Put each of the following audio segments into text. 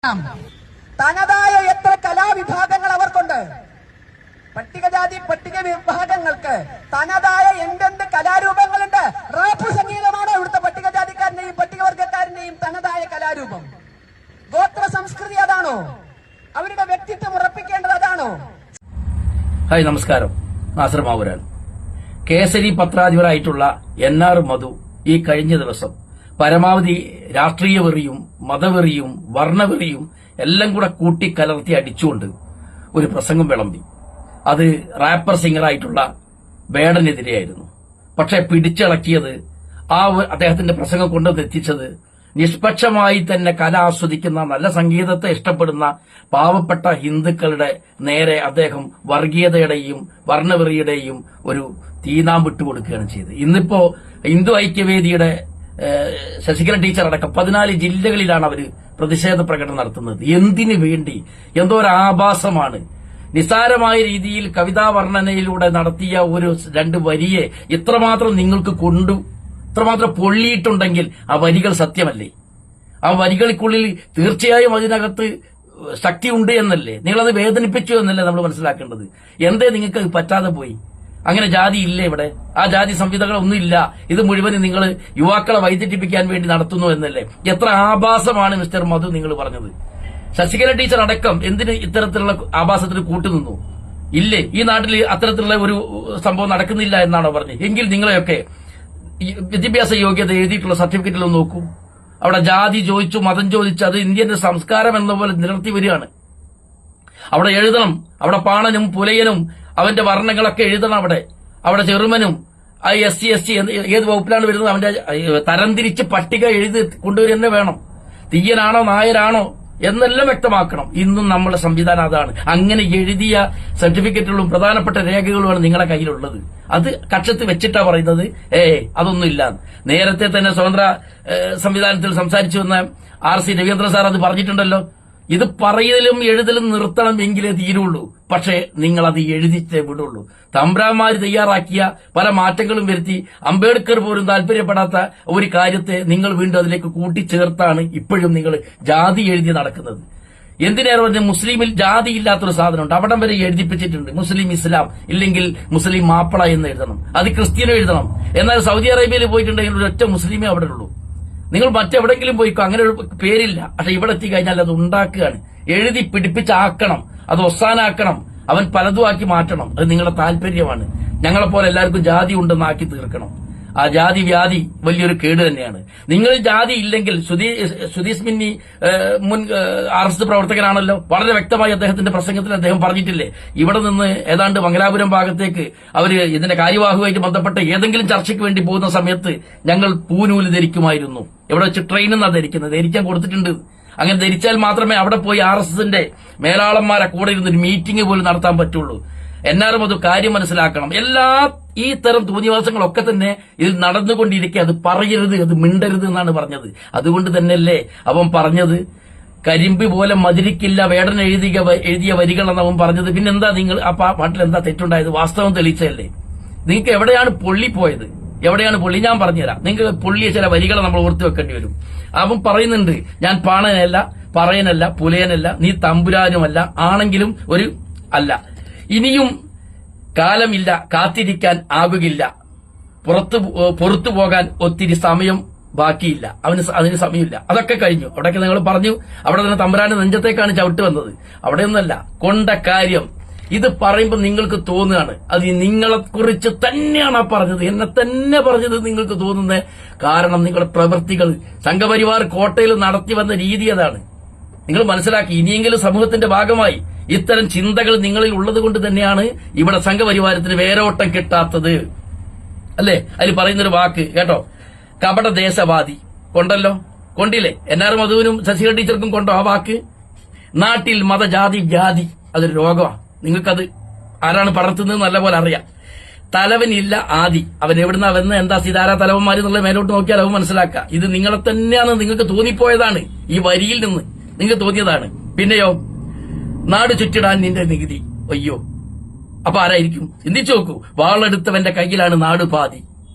തനതായ എത്ര കലാവിഭാഗങ്ങൾ അവർക്കുണ്ട്. പട്ടികജാതി പട്ടിക വിഭാഗങ്ങൾക്ക് തനതായ എന്തെന്ത് കലാരൂപങ്ങളുണ്ട്. റാപ്പ് സംഗീതമാണ് ഇവിടുത്തെ പട്ടികജാതിക്കാരനെയും പട്ടികവർഗക്കാരനെയും തനതായ കലാരൂപം. ഗോത്ര സംസ്കൃതി അതാണോ? അവരുടെ വ്യക്തിത്വം ഉറപ്പിക്കേണ്ടത് അതാണോ? ഹായ്, നമസ്കാരം. നാസർ മാവൂരാൻ. കേസരി പത്രാധിപരായിട്ടുള്ള NR മധു ഈ കഴിഞ്ഞ ദിവസം പരമാവധി രാഷ്ട്രീയ വെറിയും മതവെറിയും വർണ്ണവെറിയും എല്ലാം കൂടെ കൂട്ടിക്കലർത്തി അടിച്ചുകൊണ്ട് ഒരു പ്രസംഗം വിളമ്പി. അത് റാപ്പർ സിംഗറായിട്ടുള്ള ബേഡനെതിരെയായിരുന്നു. പക്ഷെ പിടിച്ചിളക്കിയത് അദ്ദേഹത്തിന്റെ പ്രസംഗം കൊണ്ടുവന്നെത്തിച്ചത് നിഷ്പക്ഷമായി തന്നെ കല ആസ്വദിക്കുന്ന നല്ല സംഗീതത്തെ ഇഷ്ടപ്പെടുന്ന പാവപ്പെട്ട ഹിന്ദുക്കളുടെ നേരെ അദ്ദേഹം വർഗീയതയുടെയും വർണ്ണവെറിയുടെയും ഒരു തീനാം വിട്ടുകൊടുക്കുകയാണ് ചെയ്തത്. ഇന്നിപ്പോ ഹിന്ദു ഐക്യവേദിയുടെ ശശികല ടീച്ചർ അടക്കം 14 ജില്ലകളിലാണ് അവര് പ്രതിഷേധ പ്രകടനം നടത്തുന്നത്. എന്തിനു വേണ്ടി? എന്തോ ഒരു ആഭാസമാണ്. നിസ്സാരമായ രീതിയിൽ കവിതാ വർണ്ണനയിലൂടെ നടത്തിയ ഒരു 2 വരിയെ ഇത്രമാത്രം നിങ്ങൾക്ക് ഇത്രമാത്രം പൊള്ളിയിട്ടുണ്ടെങ്കിൽ ആ വരികൾ സത്യമല്ലേ? ആ വരികൾക്കുള്ളിൽ തീർച്ചയായും അതിനകത്ത് ശക്തി ഉണ്ട് എന്നല്ലേ? നിങ്ങളത് വേദനിപ്പിച്ചു എന്നല്ലേ നമ്മൾ മനസ്സിലാക്കേണ്ടത്? എന്തേ നിങ്ങൾക്ക് പറ്റാതെ പോയി? അങ്ങനെ ജാതി ഇല്ലേ ഇവിടെ? ആ ജാതി സംവിധാനങ്ങളൊന്നും ഇല്ല. ഇത് മുഴുവനും നിങ്ങൾ യുവാക്കളെ വൈദ്യുതിപ്പിക്കാൻ വേണ്ടി നടത്തുന്നു എന്നല്ലേ? എത്ര ആഭാസമാണ് മിസ്റ്റർ മധു നിങ്ങൾ പറഞ്ഞത്. ശശികല ടീച്ചർ അടക്കം എന്തിന് ഇത്തരത്തിലുള്ള ആഭാസത്തിന് കൂട്ടുനിന്നു? ഇല്ലേ? ഈ നാട്ടിൽ അത്തരത്തിലുള്ള ഒരു സംഭവം നടക്കുന്നില്ല എന്നാണോ പറഞ്ഞത്? എങ്കിൽ നിങ്ങളെയൊക്കെ വിദ്യാഭ്യാസ യോഗ്യത എഴുതിയിട്ടുള്ള സർട്ടിഫിക്കറ്റിലൊന്ന് നോക്കൂ. അവിടെ ജാതി ചോദിച്ചു, മതം ചോദിച്ചു, അത് ഇന്ത്യന്റെ സംസ്കാരം എന്ന പോലെ നിലർത്തി വരികയാണ്. അവിടെ എഴുതണം. അവിടെ പാണനും പുലയനും അവന്റെ വർണ്ണങ്ങളൊക്കെ എഴുതണം. അവിടെ ചെറുമനും SC ST ഏത് വകുപ്പിലാണ് വരുന്നത് അവന്റെ തരംതിരിച്ച് പട്ടിക എഴുതി കൊണ്ടുവരിക തന്നെ വേണം. തീയനാണോ നായരാണോ എന്നെല്ലാം വ്യക്തമാക്കണം. ഇന്നും നമ്മുടെ സംവിധാനം അതാണ്. അങ്ങനെ എഴുതിയ സർട്ടിഫിക്കറ്റുകളും പ്രധാനപ്പെട്ട രേഖകളുമാണ് നിങ്ങളുടെ കയ്യിലുള്ളത്. അത് കക്ഷത്ത് വെച്ചിട്ടാ പറയുന്നത് അതൊന്നുമില്ല. നേരത്തെ തന്നെ സ്വതന്ത്ര സംവിധാനത്തിൽ സംസാരിച്ചു വന്ന RC രവീന്ദ്രൻ സാർ അത് പറഞ്ഞിട്ടുണ്ടല്ലോ. ഇത് പറയലും എഴുതലും നിർത്തണം എങ്കിലേ തീരുള്ളൂ. പക്ഷേ നിങ്ങൾ അത് എഴുതിച്ചേ വിടുള്ളൂ. തമ്പ്രാന്മാര് തയ്യാറാക്കിയ പല മാറ്റങ്ങളും വരുത്തി അംബേദ്കർ പോലും താല്പര്യപ്പെടാത്ത ഒരു കാര്യത്തെ നിങ്ങൾ വീണ്ടും അതിലേക്ക് കൂട്ടിച്ചേർത്താണ് ഇപ്പോഴും നിങ്ങൾ ജാതി എഴുതി നടക്കുന്നത്. എന്തിനേറെ പറഞ്ഞ മുസ്ലിമിൽ ജാതി ഇല്ലാത്തൊരു സാധനമുണ്ട്. അവിടം വരെ എഴുതിപ്പിച്ചിട്ടുണ്ട്. മുസ്ലിം ഇസ്ലാം ഇല്ലെങ്കിൽ മുസ്ലിം മാപ്പിള എന്ന് എഴുതണം. അത് ക്രിസ്ത്യനും എഴുതണം. എന്നാൽ സൗദി അറേബ്യയിൽ പോയിട്ടുണ്ടെങ്കിൽ ഒരൊറ്റ മുസ്ലിമേ അവിടെ ഉള്ളൂ. നിങ്ങൾ മറ്റെവിടെങ്കിലും പോയിക്കോ, അങ്ങനെ ഒരു പേരില്ല. പക്ഷെ ഇവിടെ എത്തിക്കഴിഞ്ഞാൽ അത് ഉണ്ടാക്കുകയാണ്. എഴുതി പിടിപ്പിച്ചാക്കണം, അത് ഒസാനാക്കണം, അവൻ പലതും ആക്കി മാറ്റണം. അത് നിങ്ങളുടെ താല്പര്യമാണ്. ഞങ്ങളെപ്പോലെ എല്ലാവർക്കും ജാതി ഉണ്ടെന്നാക്കി തീർക്കണം. ആ ജാതി വ്യാധി വലിയൊരു കേട് തന്നെയാണ്. നിങ്ങൾ ജാതി ഇല്ലെങ്കിൽ സുധീഷ് മിന്നി മുൻ RSS പ്രവർത്തകനാണല്ലോ. വളരെ വ്യക്തമായി അദ്ദേഹത്തിന്റെ പ്രസംഗത്തിൽ അദ്ദേഹം പറഞ്ഞിട്ടില്ലേ, ഇവിടെ നിന്ന് ഏതാണ്ട് മംഗലാപുരം ഭാഗത്തേക്ക് അവര് ഇതിന്റെ കാര്യവാഹുവായിട്ട് ബന്ധപ്പെട്ട ഏതെങ്കിലും ചർച്ചയ്ക്ക് വേണ്ടി പോകുന്ന സമയത്ത് ഞങ്ങൾ പൂനൂല് ധരിക്കുമായിരുന്നു. ഇവിടെ വെച്ച് ട്രെയിനിൽ നിന്നാണ് ധരിക്കുന്നത്. ധരിക്കാൻ കൊടുത്തിട്ടുണ്ട്. അങ്ങനെ ധരിച്ചാൽ മാത്രമേ അവിടെ പോയി RSSന്റെ മേലാളന്മാരെ കൂടെ ഇരുന്നൊരു മീറ്റിംഗ് പോലും നടത്താൻ പറ്റുള്ളൂ. NR മധു കാര്യം മനസ്സിലാക്കണം. ഈ തരം തോന്നിവാസങ്ങളൊക്കെ തന്നെ ഇതിൽ നടന്നുകൊണ്ടിരിക്കുക. അത് പറയരുത്, അത് മിണ്ടരുത് എന്നാണ് പറഞ്ഞത്. അതുകൊണ്ട് തന്നെയല്ലേ അവൻ പറഞ്ഞത് കരിമ്പി പോലെ മധുരിക്കില്ല വേടൻ എഴുതിയ വരികളെന്ന് അവൻ പറഞ്ഞത്. പിന്നെന്താ നിങ്ങൾ ആ പാട്ടിൽ എന്താ തെറ്റുണ്ടായത്? വാസ്തവം തെളിയിച്ചതല്ലേ? നിങ്ങൾക്ക് എവിടെയാണ് പൊള്ളിപ്പോയത്? എവിടെയാണ് പൊള്ളി? ഞാൻ പറഞ്ഞുതരാം. നിങ്ങൾക്ക് പൊള്ളിയ ചില വരികളെ നമ്മൾ ഓർത്തു വെക്കേണ്ടി വരും. അവൻ പറയുന്നുണ്ട്, ഞാൻ പാണനല്ല, പറയനല്ല, പുലയനല്ല, നീ തമ്പുരാനുമല്ല, ആണെങ്കിലും ഒരു അല്ല, ഇനിയും കാലമില്ല, കാത്തിരിക്കാൻ ആകുകയില്ല, പുറത്തു പോകാൻ ഒത്തിരി സമയം ബാക്കിയില്ല, അതിന് സമയമില്ല, അതൊക്കെ കഴിഞ്ഞു. അവിടെയൊക്കെ നിങ്ങൾ പറഞ്ഞു. അവിടെ തന്നെ തമ്പുരാന്റെ നെഞ്ചത്തേക്കാണ് ചവിട്ട് വന്നത്. അവിടെയൊന്നല്ല കൊണ്ട കാര്യം. ഇത് പറയുമ്പോൾ നിങ്ങൾക്ക് തോന്നുകയാണ് അത് നിങ്ങളെക്കുറിച്ച് തന്നെയാണ് പറഞ്ഞത്, എന്നെ തന്നെ പറഞ്ഞത് നിങ്ങൾക്ക് തോന്നുന്നത്. കാരണം നിങ്ങളുടെ പ്രവൃത്തികൾ സംഘപരിവാർ കോട്ടയിൽ നടത്തി വന്ന രീതി അതാണ്. നിങ്ങൾ മനസ്സിലാക്കി. ഇനിയെങ്കിലും സമൂഹത്തിന്റെ ഭാഗമായി ഇത്തരം ചിന്തകൾ നിങ്ങളിൽ ഉള്ളത് കൊണ്ട് തന്നെയാണ് ഇവിടെ സംഘപരിവാരത്തിന് വേരോട്ടം കിട്ടാത്തത്. അല്ലേ? അതിൽ പറയുന്നൊരു വാക്ക് കേട്ടോ, കപട ദേശവാദി കൊണ്ടില്ലേ? NR മധുവിനും ശശികല ടീച്ചർക്കും കൊണ്ടോ ആ വാക്ക്? നാട്ടിൽ മതജാതി വ്യാധി അതൊരു രോഗമാണ്. നിങ്ങൾക്കത് ആരാണ് പടർത്തുന്നത് നല്ലപോലെ അറിയാം. തലവനില്ല ആദി, അവൻ എവിടുന്ന വന്ന് എന്താ സിതാര തലവന്മാര് എന്നുള്ള മേലോട്ട് നോക്കിയാൽ അവൻ മനസ്സിലാക്കുക. ഇത് നിങ്ങളെ തന്നെയാണ്, നിങ്ങൾക്ക് തോന്നിപ്പോയതാണ്. ഈ വരിയിൽ നിന്ന് നിങ്ങൾക്ക് തോന്നിയതാണ്. പിന്നെയോ, നാട് ചുറ്റിടാൻ നിന്റെ നികുതി. അയ്യോ, അപ്പൊ ആരായിരിക്കും? ചിന്തിച്ചു നോക്കൂ. വാളെടുത്തവന്റെ കയ്യിലാണ് നാട് പാതി.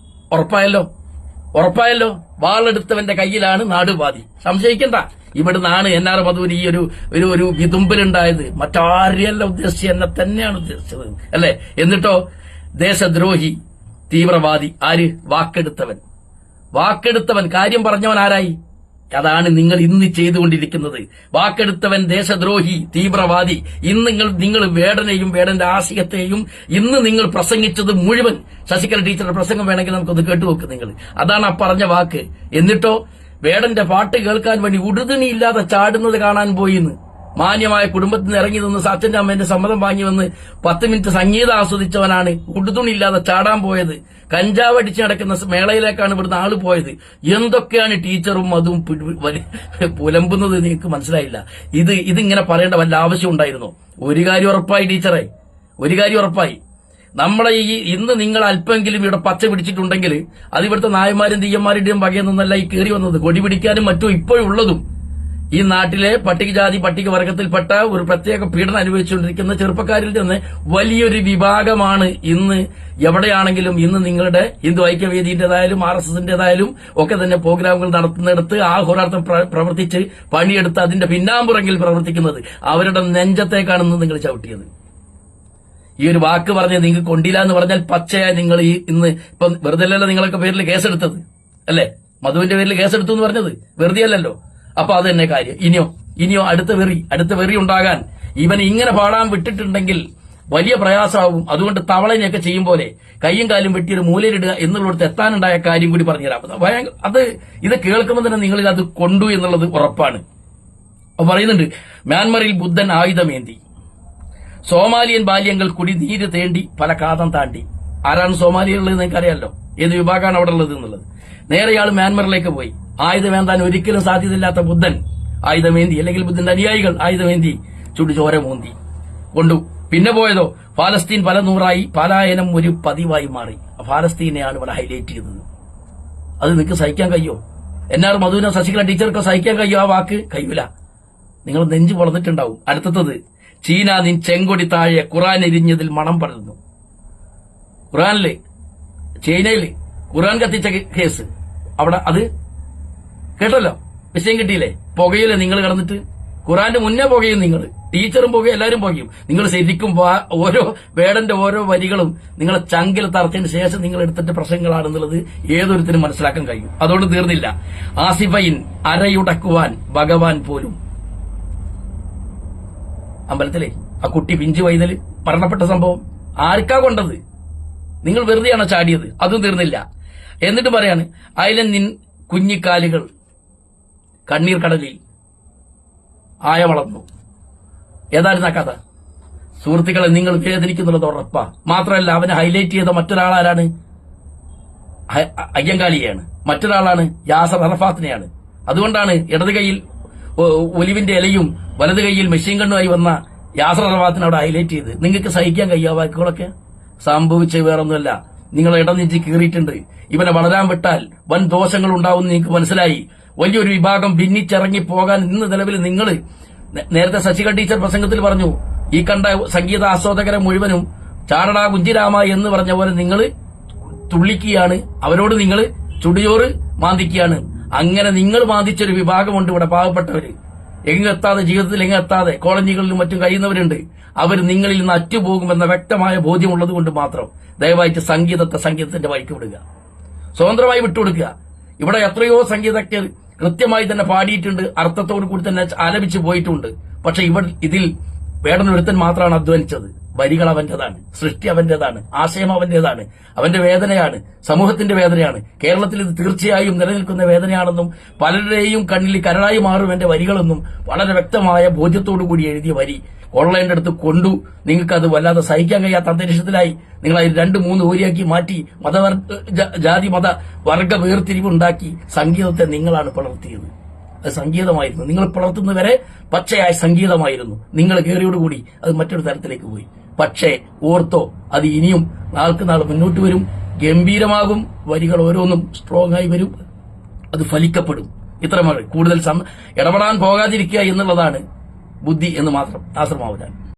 ഉറപ്പായല്ലോ. ഉറപ്പായല്ലോ. വാളെടുത്തവന്റെ കയ്യിലാണ് നാടുപാതി. സംശയിക്കണ്ട. ഇവിടുന്നാണ് എൻ.ആർ. മധുവിന് ഈ ഒരു വിതുമ്പലുണ്ടായത്. മറ്റാരെയല്ല ഉദ്ദേശിച്ചത്, എന്നെ തന്നെയാണ് ഉദ്ദേശിച്ചത്, അല്ലെ? എന്നിട്ടോ ദേശദ്രോഹി, തീവ്രവാദി. ആര്? വാക്കെടുത്തവൻ കാര്യം പറഞ്ഞവൻ ആരായി? അതാണ് നിങ്ങൾ ഇന്ന് ചെയ്തുകൊണ്ടിരിക്കുന്നത്. വാക്കെടുത്തവൻ, ദേശദ്രോഹി, തീവ്രവാദി. ഇന്ന് നിങ്ങൾ വേടനെയും വേടന്റെ ആശയത്തെയും ഇന്ന് നിങ്ങൾ പ്രസംഗിച്ചത് മുഴുവൻ, ശശികല ടീച്ചറുടെ പ്രസംഗം വേണമെങ്കിൽ നമുക്കൊന്ന് കേട്ടുനോക്ക് നിങ്ങൾ. അതാണ് ആ പറഞ്ഞ വാക്ക്. എന്നിട്ടോ വേടന്റെ പാട്ട് കേൾക്കാൻ വേണ്ടി ഉടുതുണിയില്ലാതെ ചാടുന്നത് കാണാൻ പോയിന്ന്. മാന്യമായ കുടുംബത്തിൽ നിന്ന് ഇറങ്ങി നിന്ന് അച്ഛന്റെ അമ്മേന്റെ സമ്മതം വാങ്ങി വന്ന് 10 മിനിറ്റ് സംഗീതം ആസ്വദിച്ചവനാണ് ഉടുതുണിയില്ലാതെ ചാടാൻ പോയത്. കഞ്ചാവ് അടിച്ച് നടക്കുന്ന മേളയിലേക്കാണ് ഇവിടുന്ന് ആള് പോയത്. എന്തൊക്കെയാണ് ടീച്ചറും അതും പുലമ്പുന്നത് നിങ്ങൾക്ക് മനസ്സിലായില്ല. ഇതിങ്ങനെ പറയേണ്ട വല്ല ആവശ്യം ഉണ്ടായിരുന്നോ? ഒരു കാര്യം ഉറപ്പായി ടീച്ചറെ, ഒരു കാര്യം ഉറപ്പായി. നമ്മളെ ഇന്ന് നിങ്ങൾ അല്പമെങ്കിലും ഇവിടെ പച്ച പിടിച്ചിട്ടുണ്ടെങ്കിൽ അത് ഇവിടുത്തെ നായന്മാരും തീയന്മാരുടെയും വകയിൽ നിന്നല്ല ഈ കയറി വന്നത്. കൊടി പിടിക്കാനും മറ്റും ഇപ്പോഴുള്ളതും ഈ നാട്ടിലെ പട്ടികജാതി പട്ടികവർഗത്തിൽപ്പെട്ട ഒരു പ്രത്യേക പീഡനം അനുഭവിച്ചുകൊണ്ടിരിക്കുന്ന ചെറുപ്പക്കാരിൽ നിന്ന് വലിയൊരു വിഭാഗമാണ് ഇന്ന് എവിടെയാണെങ്കിലും ഇന്ന് നിങ്ങളുടെ ഹിന്ദു ഐക്യവേദിന്റേതായാലും RSSന്റേതായാലും ഒക്കെ തന്നെ പ്രോഗ്രാമുകൾ നടത്തുന്നിടത്ത് ആഹോരാർത്ഥം പ്രവർത്തിച്ച് പണിയെടുത്ത് അതിന്റെ പിന്നാമ്പുറങ്കിൽ പ്രവർത്തിക്കുന്നത് അവരുടെ നെഞ്ചത്തേക്കാണ് നിങ്ങൾ ചവിട്ടിയത്. ഈ ഒരു വാക്ക് പറഞ്ഞ് നിങ്ങൾക്ക് കൊണ്ടില്ല എന്ന് പറഞ്ഞാൽ പച്ചയായി നിങ്ങൾ ഇന്ന് ഇപ്പം വെറുതെ അല്ലല്ലോ നിങ്ങളൊക്കെ പേരിൽ കേസെടുത്തത്, അല്ലേ? മധുവിന്റെ പേരിൽ കേസെടുത്തു എന്ന് പറഞ്ഞത് വെറുതെ അല്ലല്ലോ. അപ്പൊ അത് തന്നെ കാര്യം. ഇനിയോ അടുത്ത വെറി ഉണ്ടാകാൻ ഇവൻ ഇങ്ങനെ പാടാൻ വിട്ടിട്ടുണ്ടെങ്കിൽ വലിയ പ്രയാസമാവും. അതുകൊണ്ട് തവളനെയൊക്കെ ചെയ്യും പോലെ കയ്യും കാലും വെട്ടിയൊരു മൂലയിലിടുക എന്നുള്ളിടത്ത് എത്താനുണ്ടായ കാര്യം കൂടി പറഞ്ഞുതരാം. ഇത് കേൾക്കുമ്പോൾ തന്നെ നിങ്ങൾ അത് കൊണ്ടു എന്നുള്ളത് ഉറപ്പാണ്. അപ്പൊ പറയുന്നുണ്ട്, മ്യാൻമറിൽ ബുദ്ധൻ ആയുധമേന്തി, സോമാലിയൻ ബാല്യങ്ങൾ കുടി നീര് തേണ്ടി പല കാതം താണ്ടി. ആരാണ് സോമാലിയുള്ളത് നിങ്ങൾക്കറിയാലോ, ഏത് വിഭാഗമാണ് അവിടെ ഉള്ളത് എന്നുള്ളത്. നേരെയാൾ മ്യാൻമറിലേക്ക് പോയി. ആയുധമേന്താൻ ഒരിക്കലും സാധ്യതയില്ലാത്ത ബുദ്ധൻ ആയുധമേന്തി, അല്ലെങ്കിൽ ബുദ്ധന്റെ അനുയായികൾ ആയുധമേന്തി ചുടുചോര മൂന്തി കൊണ്ടു. പിന്നെ പോയതോ ഫലസ്തീൻ പല നൂറായി, പലായനം ഒരു പതിവായി മാറി. ഫലസ്തീനെയാണ് ഇവിടെ ഹൈലൈറ്റ് ചെയ്തത്. അത് നിങ്ങൾക്ക് സഹിക്കാൻ കഴിയോ? എൻ.ആർ. മധുവിനോ ശശികല ടീച്ചർക്കോ സഹിക്കാൻ കഴിയോ? ആ വാക്ക് കഴിയൂല. നിങ്ങൾ നെഞ്ചു വളർന്നിട്ടുണ്ടാവും. അടുത്തത്, ചീന നിൻ ചെങ്കൊടി താഴെ ഖുറാൻ എരിഞ്ഞതിൽ മണം പടർന്നു. ചൈനയില് ഖുറാൻ കത്തിച്ച കേസ് അവിടെ അത് കേട്ടല്ലോ, വിഷയം കിട്ടിയില്ലേ? പുകയില്ലേ നിങ്ങൾ കിടന്നിട്ട്? ഖുറാന്റെ മുന്നേ പുകയും നിങ്ങൾ, ടീച്ചറും പുകയും, എല്ലാവരും പുകയും. നിങ്ങൾ ശരിക്കും ഓരോ വേടന്റെ ഓരോ വരികളും നിങ്ങളെ ചങ്കിൽ തറച്ചതിന് ശേഷം നിങ്ങൾ എടുത്തിട്ട് പ്രശ്നങ്ങളാണെന്നുള്ളത് ഏതൊരുത്തിനും മനസ്സിലാക്കാൻ കഴിയും. അതോട് തീർന്നില്ല. ആസിഫയിൻ അരയുടക്കുവാൻ ഭഗവാൻ പോലും. അമ്പലത്തിലെ ആ കുട്ടി പിഞ്ചു വൈതല് മരണപ്പെട്ട സംഭവം ആർക്കാ കൊണ്ടത്? നിങ്ങൾ വെറുതെയാണോ ചാടിയത്? അതും തീർന്നില്ല. എന്നിട്ട് പറയാണ്, അയലൻ നിൻ കുഞ്ഞിക്കാലുകൾ കണ്ണീർ കടലിൽ ആയ വളർന്നു. ഏതായിരുന്നു ആ കഥ? സുഹൃത്തുക്കളെ, നിങ്ങൾ വേദനിക്കുന്നുള്ളത് ഉറപ്പാ. മാത്രമല്ല, അവനെ ഹൈലൈറ്റ് ചെയ്ത മറ്റൊരാളാരാണ്? അയ്യങ്കാളിയെയാണ്. മറ്റൊരാളാണ് യാസർ അറഫാത്തിനെയാണ്. അതുകൊണ്ടാണ് ഇടത് കൈയിൽ ഒലിവിന്റെ ഇലയും വലത് കൈയിൽ മെഷീൻ ഗണ്ണുമായി വന്ന യാസർ അറഫാത്തിനെ അവിടെ ഹൈലൈറ്റ് ചെയ്ത്. നിങ്ങൾക്ക് സഹിക്കാൻ കഴിയാ വാക്കുകളൊക്കെ? സംഭവിച്ച വേറൊന്നുമല്ല, നിങ്ങൾ ഇടനെഞ്ചി കീറിയിട്ടുണ്ട്. ഇവനെ വളരാൻ വിട്ടാൽ വൻ ദോഷങ്ങൾ ഉണ്ടാവും നിങ്ങൾക്ക് മനസ്സിലായി. വലിയൊരു വിഭാഗം ഭിന്നിച്ചിറങ്ങി പോകാൻ ഇന്ന് നിലവിൽ നിങ്ങൾ നേരത്തെ ശശികല ടീച്ചർ പ്രസംഗത്തിൽ പറഞ്ഞു, ഈ കണ്ട സംഗീത ആസ്വാദകരെ മുഴുവനും ചാടടാ കുഞ്ചിരാമ എന്ന് പറഞ്ഞ പോലെ നിങ്ങൾ തുള്ളിക്കുകയാണ്, അവരോട് നിങ്ങൾ ചുടിയോറ് മാന്തിക്കുകയാണ്. അങ്ങനെ നിങ്ങൾ മാന്തിച്ചൊരു വിഭാഗമുണ്ട് ഇവിടെ, പാവപ്പെട്ടവര് എങ്ങെത്താതെ, ജീവിതത്തിൽ എങ്ങെത്താതെ കോളനികളിലും മറ്റും കഴിയുന്നവരുണ്ട്. അവർ നിങ്ങളിൽ നിന്ന് അറ്റുപോകുമെന്ന വ്യക്തമായ ബോധ്യമുള്ളത് കൊണ്ട് മാത്രം ദയവായിട്ട് സംഗീതത്തിന്റെ വഴിക്ക് വിടുക, സ്വതന്ത്രമായി വിട്ടുകൊടുക്കുക. ഇവിടെ എത്രയോ സംഗീതജ്ഞർ കൃത്യമായി തന്നെ പാടിയിട്ടുണ്ട്, അർത്ഥത്തോടു കൂടി തന്നെ ആലപിച്ചു പോയിട്ടുണ്ട്. പക്ഷെ ഇതിൽ വേടനൊരുത്തൻ മാത്രമാണ് അധ്വാനിച്ചത്. വരികൾ അവന്റേതാണ്, സൃഷ്ടി അവന്റേതാണ്, ആശയം അവന്റേതാണ്, അവന്റെ വേദനയാണ്, സമൂഹത്തിന്റെ വേദനയാണ്. കേരളത്തിൽ ഇത് തീർച്ചയായും നിലനിൽക്കുന്ന വേദനയാണെന്നും പലരുടെയും കണ്ണിൽ കരടായി മാറും എന്റെ വരികളെന്നും വളരെ വ്യക്തമായ ബോധ്യത്തോടു കൂടി എഴുതിയ വരി കൊള്ളേന്റെ അടുത്ത് കൊണ്ടു. നിങ്ങൾക്ക് അത് വല്ലാതെ സഹിക്കാൻ കഴിയാത്ത അന്തരീക്ഷത്തിലായി നിങ്ങൾ അതിൽ 2-3 ഊരിയാക്കി മാറ്റി ജാതി മത വർഗ വേർതിരിവുണ്ടാക്കി സംഗീതത്തെ നിങ്ങളാണ് പിളർത്തിയത്. അത് സംഗീതമായിരുന്നു. നിങ്ങൾ പിളർത്തുന്നവരെ പച്ചയായ സംഗീതമായിരുന്നു. നിങ്ങൾ കയറിയോടുകൂടി അത് മറ്റൊരു തരത്തിലേക്ക് പോയി. പക്ഷേ ഓർത്തോ, അത് ഇനിയും നാൾക്ക് നാൾ മുന്നോട്ട് വരും, ഗംഭീരമാകും, വരികൾ ഓരോന്നും സ്ട്രോങ് ആയി വരും, അത് ഫലിക്കപ്പെടും. ഇത്രമാണ്. കൂടുതൽ ഇടപെടാൻ പോകാതിരിക്കുക എന്നുള്ളതാണ് ബുദ്ധി എന്ന് മാത്രം. നാസർ മാവുരാൻ.